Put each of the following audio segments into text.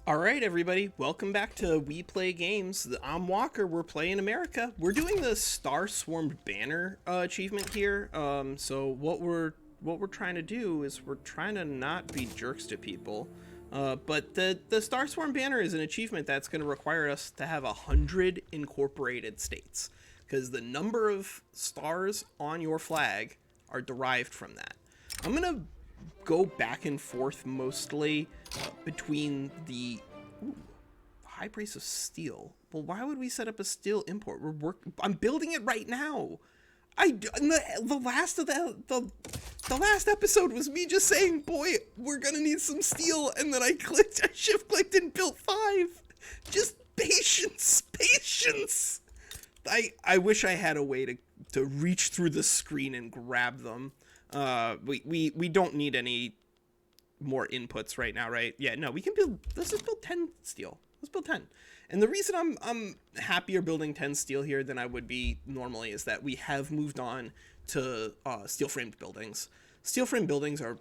All right, everybody, welcome back to We Play Games. I'm Walker. We're playing America. We're doing the Star Swarmed Banner achievement here. So what we're trying to do is we're trying to not be jerks to people. But the Star Swarmed Banner is an achievement that's going to require us to have 100 incorporated states, because the number of stars on your flag are derived from that. I'm gonna go back and forth mostly between the high price of steel. Well, why would we set up a steel import? I'm building it right now. The last of the last episode was me just saying, boy, we're gonna need some steel, and then I shift clicked and built 5. Just patience. I wish I had a way to reach through the screen and grab them. We don't need any more inputs right now, right? Yeah, no, we can build. Let's just build 10 steel. Let's build 10. And the reason I'm happier building 10 steel here than I would be normally is that we have moved on to steel framed buildings. Steel framed buildings are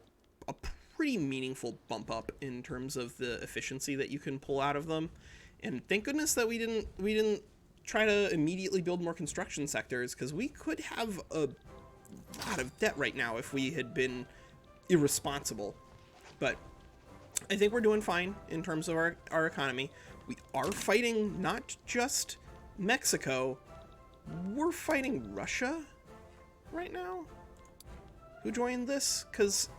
a pretty meaningful bump up in terms of the efficiency that you can pull out of them. And thank goodness that we didn't try to immediately build more construction sectors, because we could have a lot of debt right now if we had been irresponsible. But I think we're doing fine in terms of our economy. We are fighting not just Mexico, we're fighting Russia right now. Who joined this? Because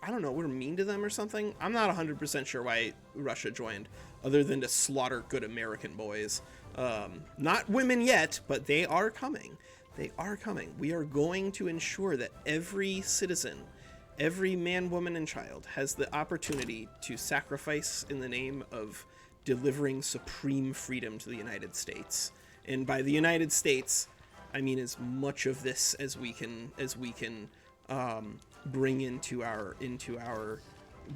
I don't know, we're mean to them or something. I'm not 100% sure why Russia joined, other than to slaughter good American boys. Not women yet, but they are coming. They are coming. We are going to ensure that every citizen, every man, woman, and child has the opportunity to sacrifice in the name of delivering supreme freedom to the United States. And by the United States, I mean as much of this as we can bring into our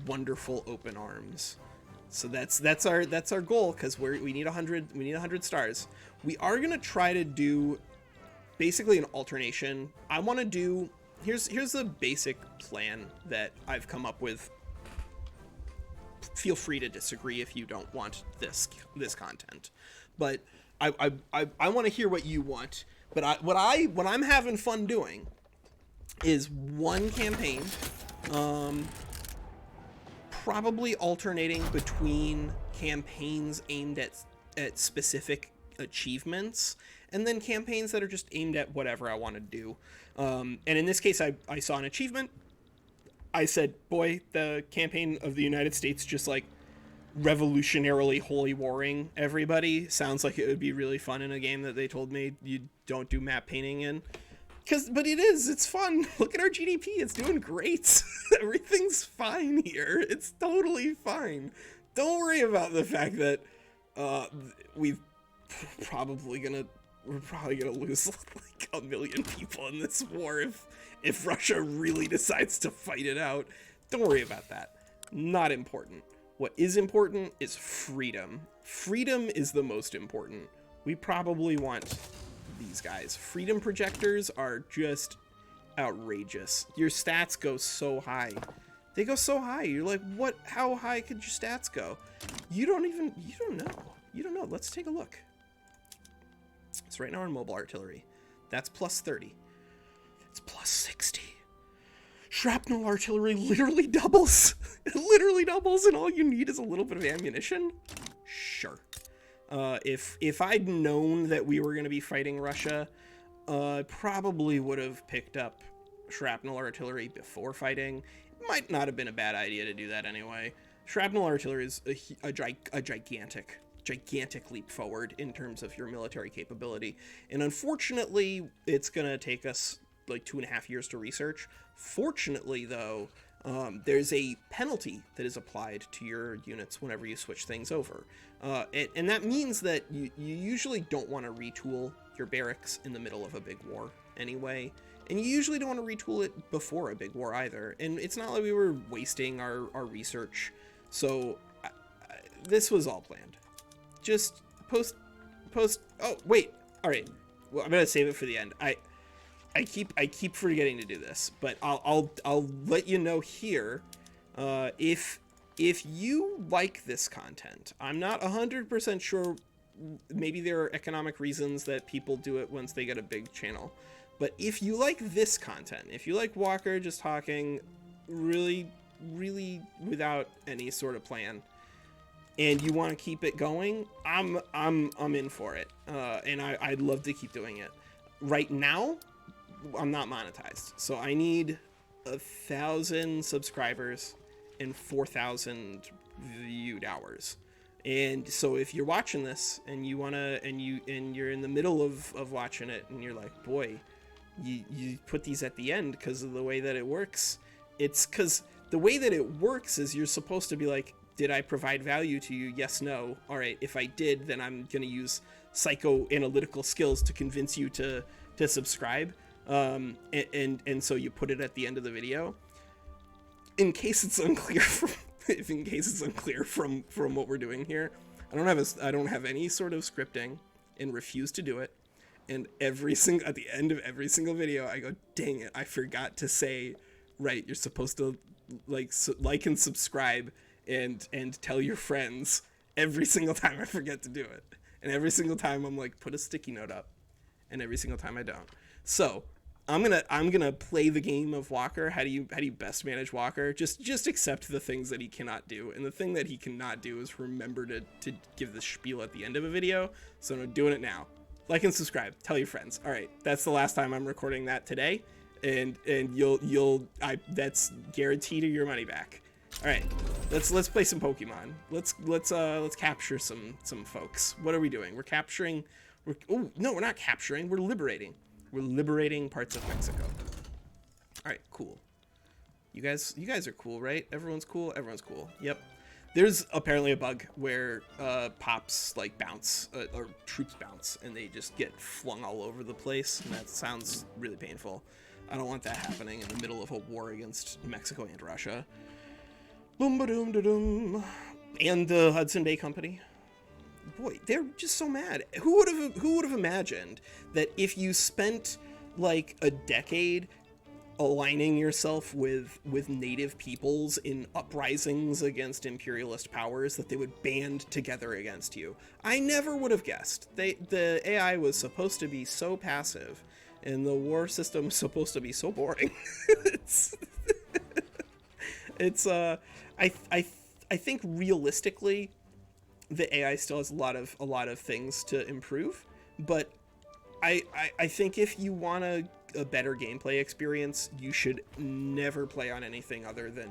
wonderful open arms. So that's our goal, because we need 100 stars. We are gonna try to do basically an alternation. I want to do here's the basic plan that I've come up with. Feel free to disagree if you don't want this content, but I want to hear what you want. But what I'm having fun doing is one campaign, probably alternating between campaigns aimed at specific achievements, and then campaigns that are just aimed at whatever I want to do. And in this case, I saw an achievement. I said, boy, the campaign of the United States just like revolutionarily holy warring everybody sounds like it would be really fun in a game that they told me you don't do map painting in. But it's fun. Look at our GDP, it's doing great. Everything's fine here. It's totally fine. Don't worry about the fact that we're probably gonna lose like 1 million people in this war if Russia really decides to fight it out. Don't worry about that. Not important. What is important is freedom. Freedom is the most important. We probably want these guys. Freedom projectors are just outrageous. Your stats go so high. They go so high. You're like, what? How high could your stats go? You don't know. Let's take a look. So right now we're in mobile artillery. That's plus 30. It's plus 60. Shrapnel artillery literally doubles. It literally doubles, and all you need is a little bit of ammunition. Sure. If I'd known that we were going to be fighting Russia, I probably would have picked up shrapnel artillery before fighting. It might not have been a bad idea to do that anyway. Shrapnel artillery is a gigantic leap forward in terms of your military capability. And unfortunately, it's going to take us like 2.5 years to research. Fortunately, though, there's a penalty that is applied to your units whenever you switch things over. And that means that you usually don't want to retool your barracks in the middle of a big war anyway. And you usually don't want to retool it before a big war either. And it's not like we were wasting our research. So this was all planned. Just post. Oh, wait. All right. Well, I'm going to save it for the end. I keep forgetting to do this, but I'll let you know here if if you like this content, I'm not 100% sure. Maybe there are economic reasons that people do it once they get a big channel. But if you like this content, if you like Walker just talking really, really without any sort of plan, and you want to keep it going, I'm in for it. And I'd love to keep doing it. Right now, I'm not monetized. So I need 1,000 subscribers and 4,000 viewed hours. And so if you're watching this and you wanna and you're in the middle of watching it and you're like, boy, you put these at the end because of the way that it works. It's because the way that it works is you're supposed to be like, did I provide value to you? Yes, no. All right, if I did, then I'm gonna use psychoanalytical skills to convince you to subscribe. And so you put it at the end of the video. In case it's unclear from what we're doing here, I don't have any sort of scripting and refuse to do it. And at the end of every single video, I go, dang it, I forgot to say, right, you're supposed to like and subscribe and tell your friends. Every single time I forget to do it. And every single time I'm like, put a sticky note up. And every single time I don't. So I'm gonna play the game of Walker. How do you best manage Walker? Just accept the things that he cannot do, and the thing that he cannot do is remember to give the spiel at the end of a video. So I'm doing it now. Like and subscribe. Tell your friends. All right, that's the last time I'm recording that today, and that's guaranteed your money back. All right, let's play some Pokemon. Let's capture some folks. What are we doing? We're capturing. Oh no, we're not capturing. We're liberating. We're liberating parts of Mexico. All right, cool. You guys are cool, right? Everyone's cool. Everyone's cool. Yep. There's apparently a bug where pops like bounce or troops bounce and they just get flung all over the place, and that sounds really painful. I don't want that happening in the middle of a war against Mexico and Russia. Boom ba doom da doom. And the Hudson Bay Company. Boy, they're just so mad. Who would have imagined that if you spent like a decade aligning yourself with native peoples in uprisings against imperialist powers, that they would band together against you? I never would have guessed. The AI was supposed to be so passive, and the war system was supposed to be so boring. I think realistically, the AI still has a lot of things to improve, but I think if you want a better gameplay experience, you should never play on anything other than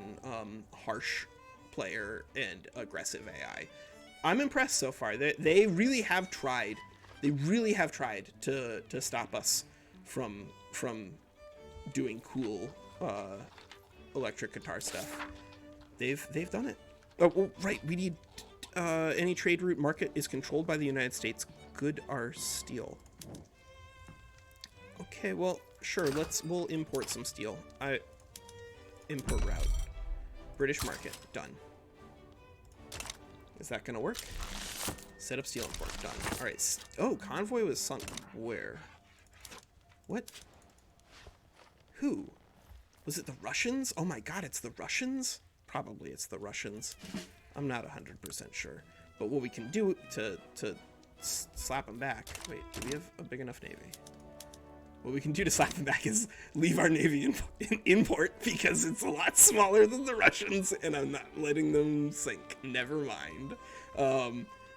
harsh player and aggressive AI. I'm impressed so far. They really have tried. They really have tried to stop us from doing cool electric guitar stuff. They've done it. Oh, well, right. We need any trade route market is controlled by the United States. Good are steel. Okay, well, sure. We'll import some steel. Import route. British market. Done. Is that gonna work? Set up steel import. Done. All right. Oh, convoy was sunk. Where? What? Who? Was it the Russians? Oh my God, it's the Russians? Probably it's the Russians. I'm not 100% sure. But what we can do to slap them back... Wait, do we have a big enough navy? What we can do to slap them back is leave our navy in import, because it's a lot smaller than the Russians, and I'm not letting them sink. Never mind.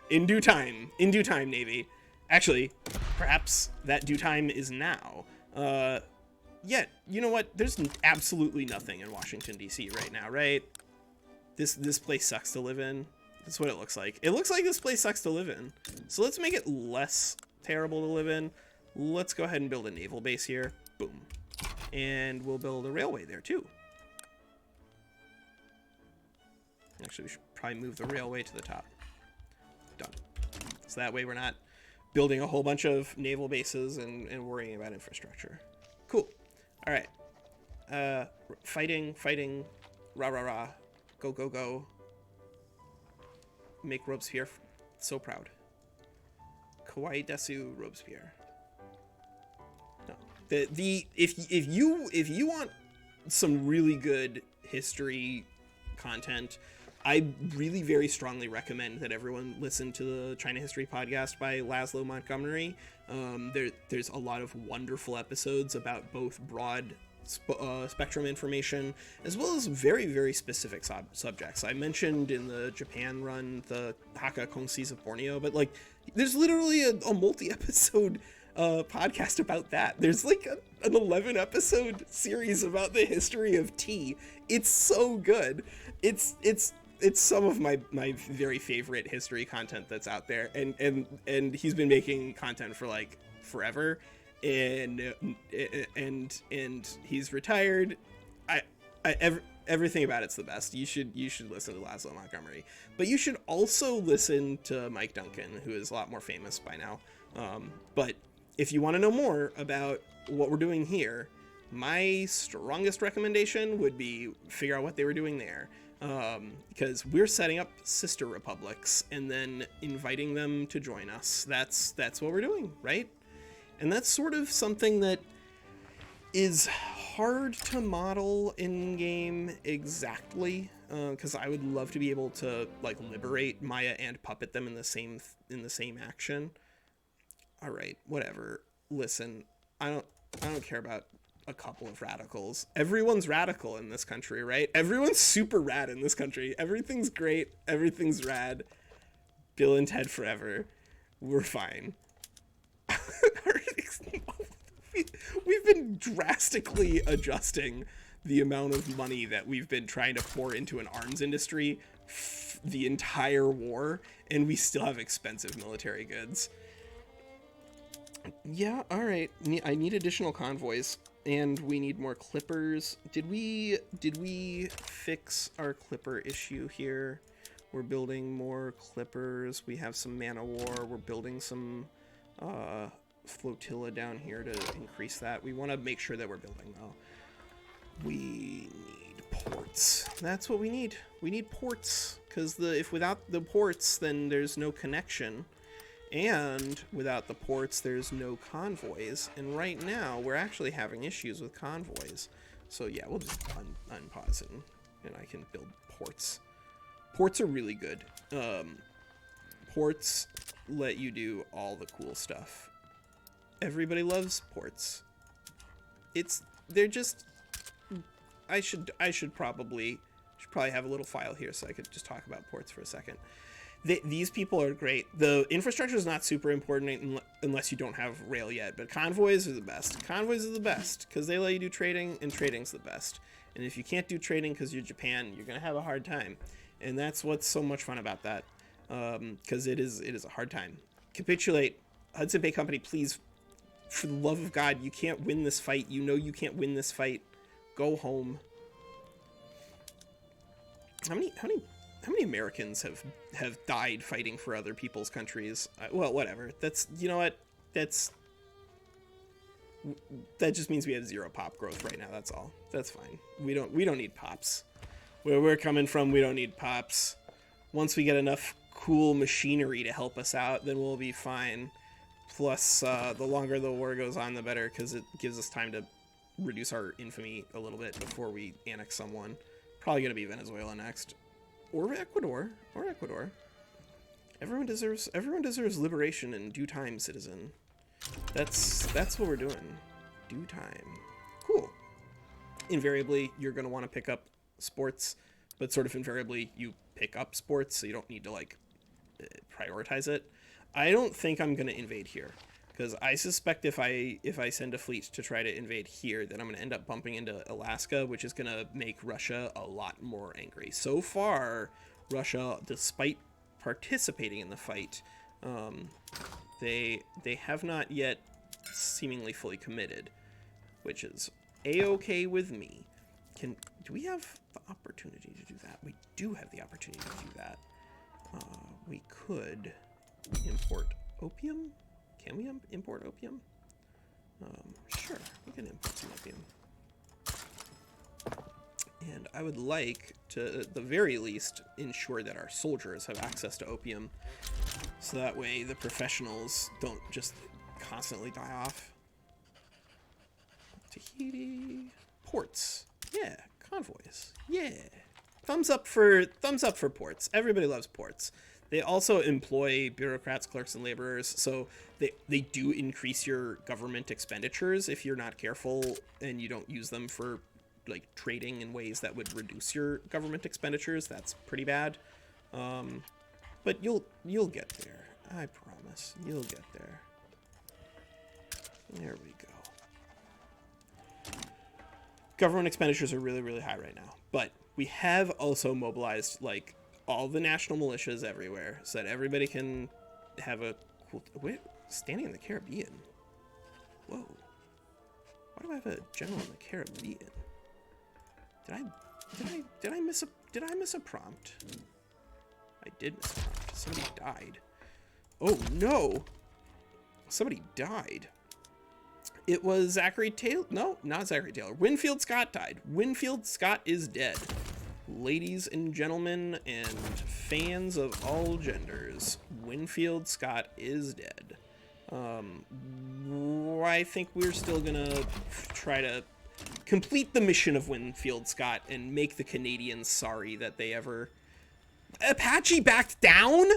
In due time, navy. Actually, perhaps that due time is now. Yeah, you know what? There's absolutely nothing in Washington, D.C. right now, right? This place sucks to live in. That's what it looks like. It looks like this place sucks to live in. So let's make it less terrible to live in. Let's go ahead and build a naval base here. Boom. And we'll build a railway there too. Actually, we should probably move the railway to the top. Done. So that way we're not building a whole bunch of naval bases and worrying about infrastructure. Cool. All right. Fighting. Rah, rah, rah. Go, go, go. Make Robespierre so proud. Kawaii Desu Robespierre. No. If you want some really good history content, I really very strongly recommend that everyone listen to the China History podcast by Laszlo Montgomery. There's a lot of wonderful episodes about both broad spectrum information as well as very, very specific subjects. I mentioned in the Japan run the Hakka Kongsis of Borneo, but like there's literally a multi-episode podcast about that. There's like an 11 episode series about the history of tea. It's so good. It's some of my very favorite history content that's out there, and he's been making content for like forever, and he's retired. Everything about it's the best. You should listen to Laszlo Montgomery, but you should also listen to Mike Duncan, who is a lot more famous by now. But if you want to know more about what we're doing here, my strongest recommendation would be figure out what they were doing there. Because we're setting up sister republics and then inviting them to join us. That's what we're doing, right? And that's sort of something that is hard to model in game exactly, because I would love to be able to like liberate Maya and puppet them in the same action. All right, whatever. Listen, I don't care about a couple of radicals. Everyone's radical in this country, right? Everyone's super rad in this country. Everything's great. Everything's rad. Bill and Ted forever. We're fine. We've been drastically adjusting the amount of money that we've been trying to pour into an arms industry the entire war, and we still have expensive military goods. Yeah, all right. I need additional convoys. And we need more clippers. Did we fix our clipper issue here? We're building more clippers. We have some man o' war. We're building some flotilla down here to increase that. We want to make sure that we're building, though. We need ports. That's what we need. We need ports, because if without the ports, then there's no connection. And without the ports, there's no convoys. And right now, we're actually having issues with convoys. So yeah, we'll just unpause it, and I can build ports. Ports are really good. Ports let you do all the cool stuff. Everybody loves ports. They're just... I should probably have a little file here so I could just talk about ports for a second. These people are great. The infrastructure is not super important unless you don't have rail yet, but convoys are the best. Convoys are the best because they let you do trading, and trading's the best. And if you can't do trading because you're Japan, you're going to have a hard time. And that's what's so much fun about that, because it is a hard time. Capitulate. Hudson Bay Company, please, for the love of God, you can't win this fight. You know you can't win this fight. Go home. How many Americans have died fighting for other people's countries? Well, whatever. That's, you know what? That just means we have 0 pop growth right now. That's all. That's fine. We don't need pops. Where we're coming from, we don't need pops. Once we get enough cool machinery to help us out, then we'll be fine. Plus, the longer the war goes on, the better, because it gives us time to reduce our infamy a little bit before we annex someone. Probably going to be Venezuela next. Or Ecuador. Everyone deserves liberation in due time, citizen. That's what we're doing. Due time. Cool. Invariably, you're going to want to pick up sports, but sort of invariably you pick up sports, so you don't need to like prioritize it. I don't think I'm going to invade here, because I suspect if I send a fleet to try to invade here, then I'm going to end up bumping into Alaska, which is going to make Russia a lot more angry. So far, Russia, despite participating in the fight, they have not yet seemingly fully committed, which is a-okay with me. Do we have the opportunity to do that? We do have the opportunity to do that. We could import opium. Can we import opium? Sure, we can import some opium. And I would like to, at the very least, ensure that our soldiers have access to opium, so that way the professionals don't just constantly die off. Tahiti. Ports. Yeah. Convoys. Yeah. thumbs up for ports. Everybody loves ports. They also employ bureaucrats, clerks, and laborers, so they do increase your government expenditures if you're not careful and you don't use them for like trading in ways that would reduce your government expenditures. That's pretty bad. But you'll get there. I promise. You'll get there. There we go. Government expenditures are really, really high right now, but we have also mobilized like all the national militias everywhere so that everybody can have a cool... Wait, standing in the Caribbean. Whoa. Why do I have a general in the Caribbean? Did I miss a prompt? I did miss a prompt. Somebody died. Oh no! Somebody died. It was Zachary Taylor. No, not Zachary Taylor. Winfield Scott died. Winfield Scott is dead. Ladies and gentlemen and fans of all genders, Winfield Scott is dead. I think we're still gonna try to complete the mission of Winfield Scott and make the Canadians sorry that they ever... Apache backed down?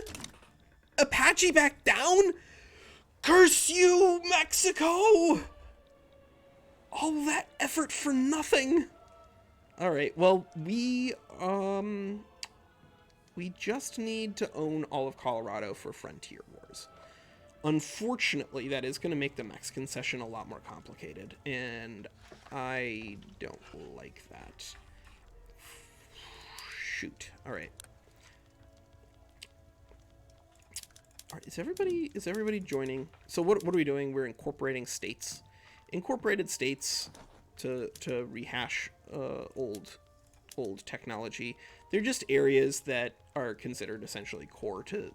Apache backed down? Curse you, Mexico! All that effort for nothing. All right, well, we just need to own all of Colorado for frontier wars. Unfortunately, that is going to make the Mexican cession a lot more complicated, and I don't like that. Shoot. All right. All right, is everybody joining? So what are we doing? We're incorporating states. Incorporated states to rehash old technology. They're just areas that are considered essentially core to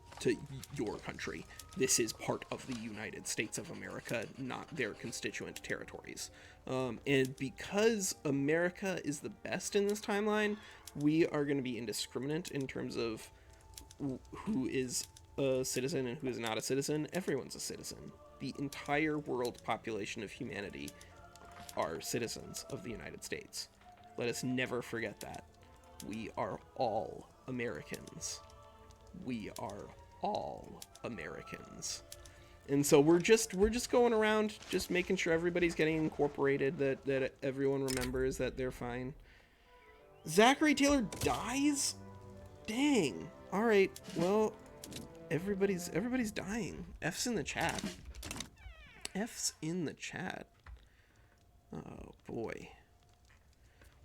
your country. This is part of the United States of America, not their constituent territories. And because America is the best in this timeline, we are going to be indiscriminate in terms of who is a citizen and who is not a citizen. Everyone's a citizen. The entire world population of humanity are citizens of the United States. Let us never forget that. We are all Americans. We are all Americans. And so we're just going around just making sure everybody's getting incorporated, that everyone remembers that they're fine. Zachary Taylor dies? Dang. All right. Well, everybody's dying. F's in the chat. F's in the chat. Oh boy.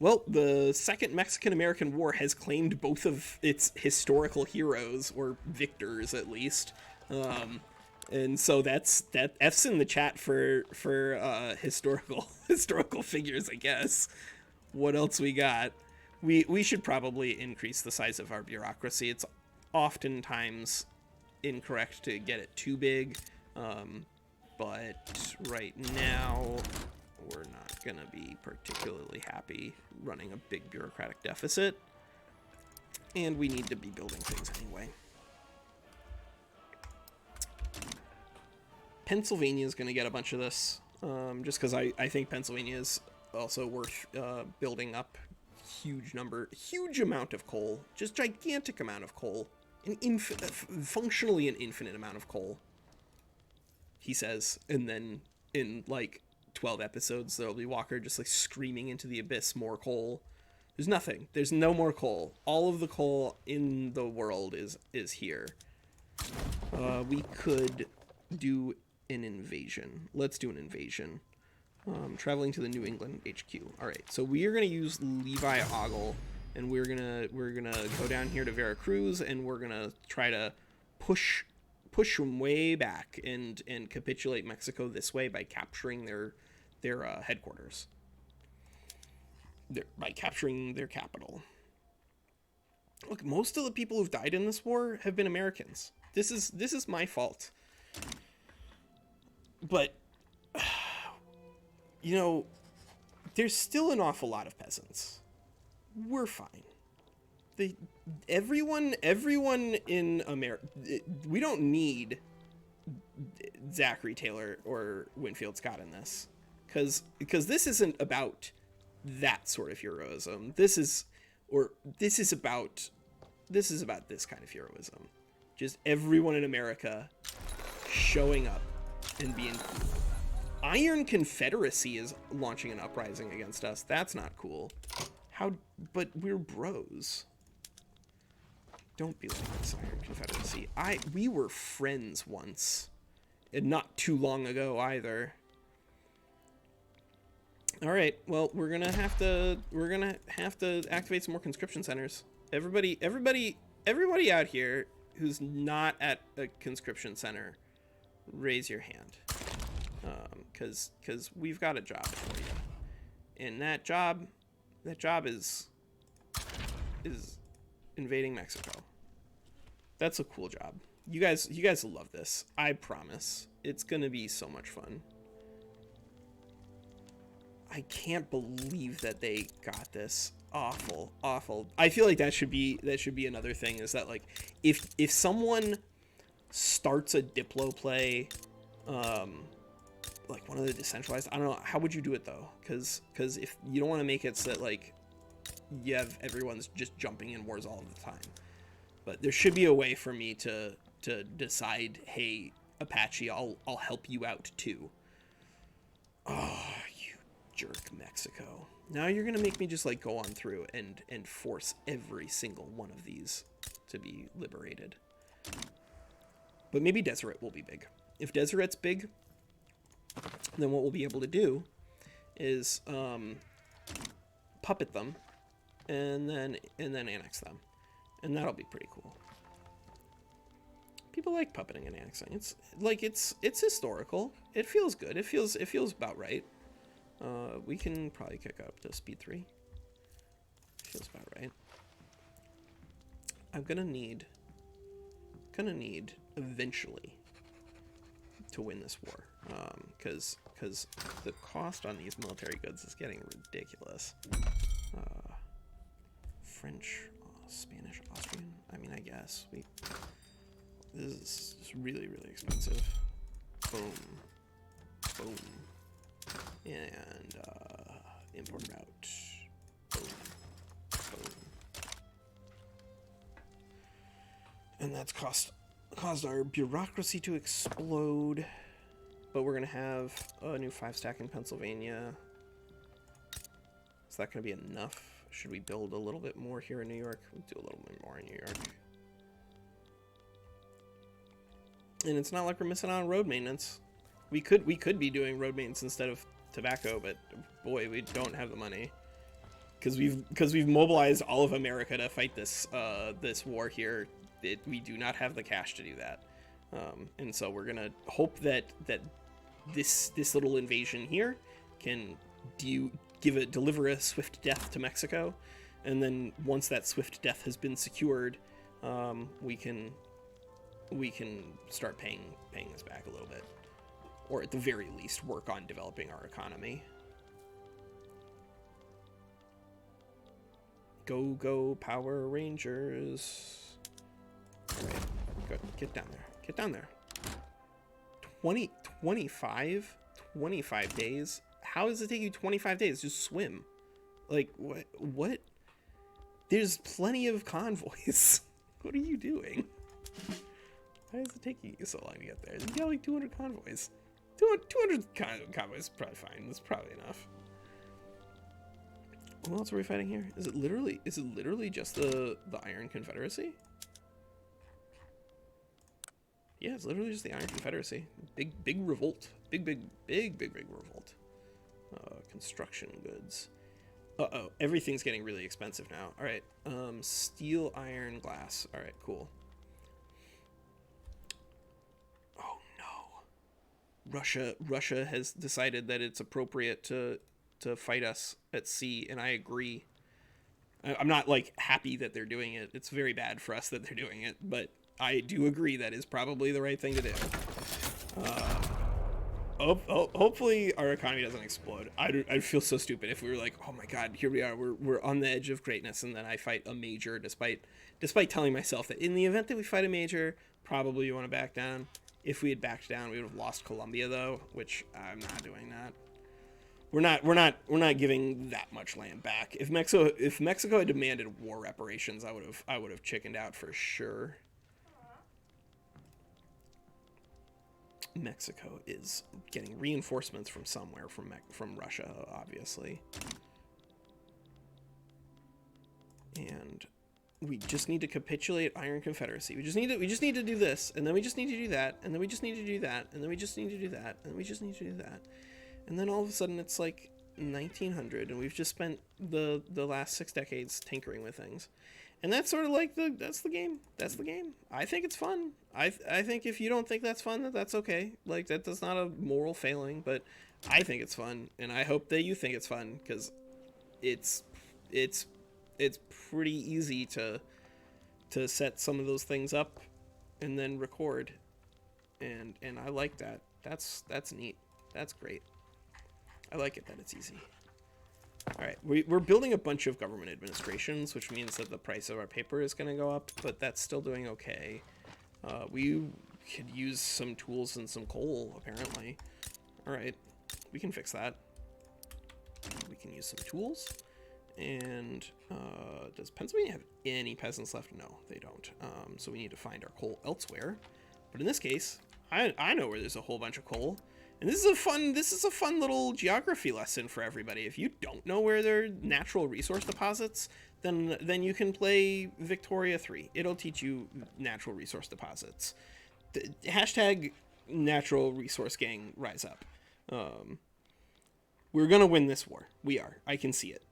Well, the Second Mexican-American War has claimed both of its historical heroes, or victors at least. And so that F's in the chat for historical figures, I guess. What else we got? We should probably increase the size of our bureaucracy. It's oftentimes incorrect to get it too big, but right now we're not gonna be particularly happy running a big bureaucratic deficit, and we need to be building things anyway. Pennsylvania is gonna get a bunch of this, just because I think Pennsylvania is also worth building up. Huge amount of coal, just gigantic amount of coal, functionally an infinite amount of coal, he says, and then in like 12 episodes there'll be Walker just like screaming into the abyss, more coal. There's nothing. There's no more coal. All of the coal in the world is here. We could do an invasion. Let's do an invasion. Traveling to the New England HQ. All right, so we are going to use Levi Ogle, and we're gonna go down here to Veracruz, and we're gonna try to push them way back and capitulate Mexico this way by capturing their headquarters. By capturing their capital. Look, most of the people who've died in this war have been Americans. This is my fault. But you know, there's still an awful lot of peasants. We're fine. Everyone in America, we don't need Zachary Taylor or Winfield Scott in this, because this isn't about that sort of heroism. This is, or this is about this kind of heroism. Just everyone in America showing up and being cool. Iron Confederacy is launching an uprising against us. That's not cool. How? But we're bros. Don't be like this, Iron Confederacy. We were friends once, and not too long ago either. All right. Well, we're gonna have to activate some more conscription centers. Everybody out here who's not at a conscription center, raise your hand, because we've got a job for you, and that job is invading Mexico. That's a cool job. You guys will love this. I promise. It's gonna be so much fun. I can't believe that they got this. Awful. I feel like that should be another thing, is that like if someone starts a Diplo play, like one of the decentralized, I don't know, how would you do it though? Because if you don't want to make it so that like you have everyone's just jumping in wars all the time, but there should be a way for me to decide, hey, Apache, I'll help you out too. Oh, you jerk, Mexico. Now you're gonna make me just like go on through and force every single one of these to be liberated. But maybe Deseret will be big. If Deseret's big, then what we'll be able to do is puppet them and then annex them, and that'll be pretty cool. People like puppeting and annexing. It's like it's historical. It feels good. It feels about right. We can probably kick up to speed 3. Feels about right. I'm gonna need eventually to win this war, because the cost on these military goods is getting ridiculous. French, Spanish, Austrian. I mean, I guess this is really expensive. Boom. And import route. Boom. And that's caused our bureaucracy to explode. But we're gonna have a new 5-stack in Pennsylvania. Is that gonna be enough? Should we build a little bit more here in New York? We'll do a little bit more in New York. And it's not like we're missing out on road maintenance. We could be doing road maintenance instead of tobacco, but boy, we don't have the money, because we've mobilized all of America to fight this war here. We do not have the cash to do that, and so we're gonna hope that this little invasion here can deliver a swift death to Mexico, and then once that swift death has been secured, we can start paying this back a little bit, or at the very least work on developing our economy. Go Power Rangers. All right, good. Get down there. 25 days? How does it take you 25 days? Just swim. Like, what? There's plenty of convoys. What are you doing? Why is it taking you so long to get there? You got like 200 convoys. 200 convoys is probably fine. That's probably enough. What else are we fighting here? Is it literally just the Iron Confederacy? Yeah, it's literally just the Iron Confederacy. Big revolt. Big revolt. Construction goods. Uh-oh, everything's getting really expensive now. All right, steel, iron, glass. All right, cool. Oh no. Russia has decided that it's appropriate to fight us at sea, and I agree. I'm not like happy that they're doing it. It's very bad for us that they're doing it, but I do agree that is probably the right thing to do. Hopefully our economy doesn't explode. I'd feel so stupid if we were like, oh my god, here we are, we're on the edge of greatness, and then I fight a major, despite telling myself that in the event that we fight a major, probably you want to back down. If we had backed down, we would have lost Colombia though, which I'm not doing that. We're not giving that much land back. If Mexico had demanded war reparations, I would have chickened out for sure. Mexico is getting reinforcements from somewhere, from Russia, obviously. And we just need to capitulate Iron Confederacy. We just need to do this, and then we just need to do that, and then we just need to do that, and then we just need to do that, and then we just need to do that. And then all of a sudden it's like 1900, and we've just spent the last 6 decades tinkering with things. And that's sort of like that's the game. That's the game. I think it's fun. I think if you don't think that's fun, that's okay. Like, that's not a moral failing, but I think it's fun, and I hope that you think it's fun, because it's pretty easy to set some of those things up and then record, and I like that. That's neat. That's great. I like it that it's easy. All right, we're building a bunch of government administrations, which means that the price of our paper is going to go up, but that's still doing okay. We could use some tools and some coal, apparently. All right, we can fix that. We can use some tools. And does Pennsylvania have any peasants left? No, they don't. So we need to find our coal elsewhere. But in this case, I know where there's a whole bunch of coal. And this is a fun little geography lesson for everybody. If you don't know where there are natural resource deposits, then you can play Victoria 3. It'll teach you natural resource deposits. Hashtag natural resource gang rise up. We're gonna win this war. We are. I can see it.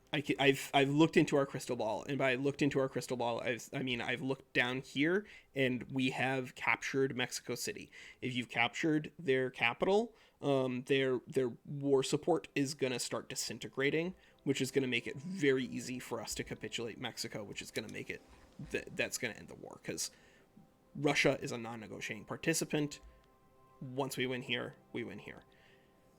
I've looked into our crystal ball, and by looked into our crystal ball, I've looked down here, and we have captured Mexico City. If you've captured their capital, their war support is gonna start disintegrating, which is gonna make it very easy for us to capitulate Mexico, which is gonna make it that's gonna end the war, because Russia is a non-negotiating participant. Once we win here, we win here.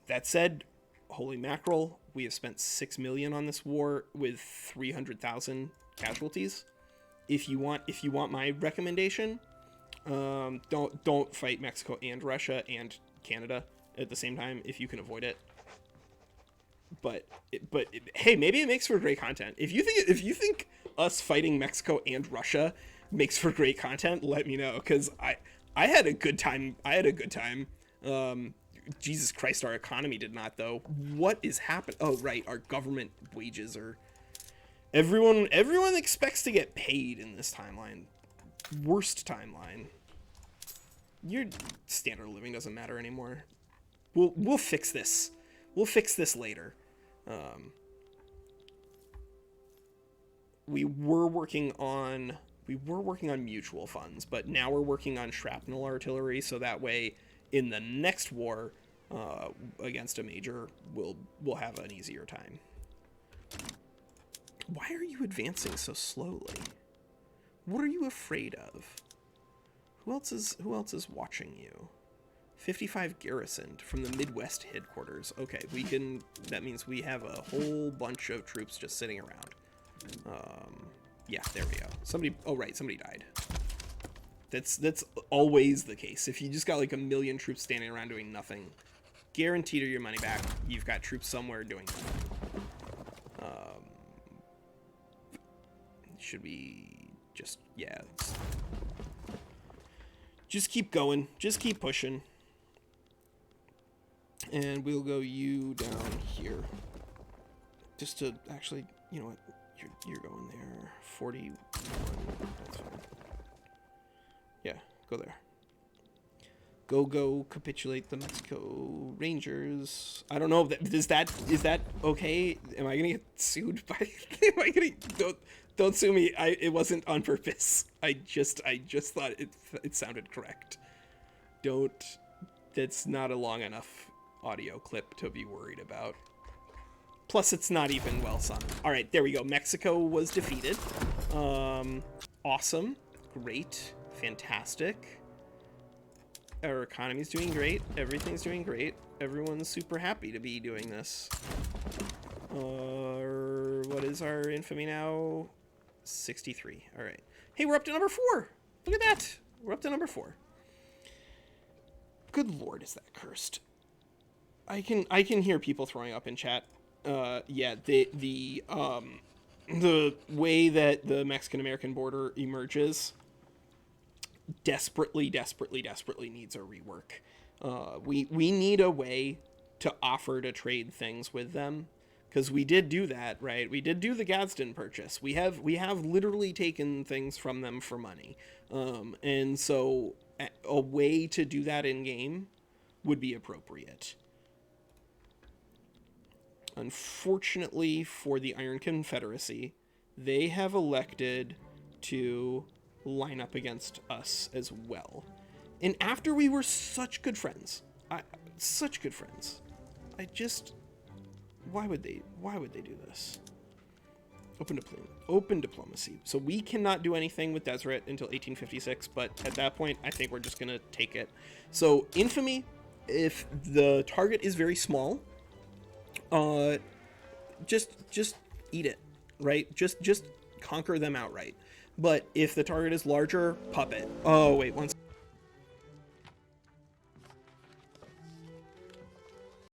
That said, holy mackerel, we have spent $6 million on this war with 300,000 casualties. If you want my recommendation, don't fight Mexico and Russia and Canada at the same time if you can avoid it. But hey, maybe it makes for great content. If you think us fighting Mexico and Russia makes for great content, let me know, because I had a good time. Jesus Christ, our economy did not, though. What is happening? Oh, right, our government wages are... Everyone expects to get paid in this timeline. Worst timeline. Your standard of living doesn't matter anymore. We'll fix this. We'll fix this later. We were working on mutual funds, but now we're working on shrapnel artillery, so that way in the next war against a major, we'll have an easier time. Why are you advancing so slowly? What are you afraid of? Who else is watching you? 55 garrisoned from the Midwest headquarters. Okay, that means we have a whole bunch of troops just sitting around. Yeah, there we go. Somebody died. That's always the case. If you just got like 1 million troops standing around doing nothing, guaranteed your money back. You've got troops somewhere doing nothing. Should we just, yeah. Just keep going. Just keep pushing. And we'll go you down here. Just to actually, you know what? You're going there. 41. That's fine. Yeah, go there. Go capitulate the Mexico Rangers. I don't know. Is that okay? Am I gonna get sued by? Am I gonna don't sue me? It wasn't on purpose. I just thought it sounded correct. That's not a long enough audio clip to be worried about. Plus, it's not even well sung. All right, there we go. Mexico was defeated. Awesome, great, fantastic. Our economy's doing great. Everything's doing great. Everyone's super happy to be doing this. What is our infamy now? 63. All right. Hey, we're up to number 4. Look at that. We're up to number 4. Good Lord, is that cursed? I can hear people throwing up in chat. Yeah, the way that the Mexican American border emerges desperately needs a rework. We need a way to offer to trade things with them, because we did do that, right? We did do the Gadsden purchase. We have literally taken things from them for money, and so a way to do that in game would be appropriate. Unfortunately for the Iron Confederacy, they have elected to line up against us as well. And after we were such good friends, such good friends, why would they do this? Open diplomacy. So we cannot do anything with Deseret until 1856, but at that point, I think we're just gonna take it. So infamy, if the target is very small, just eat it, right? Just conquer them outright. But if the target is larger, puppet. Oh wait, one second.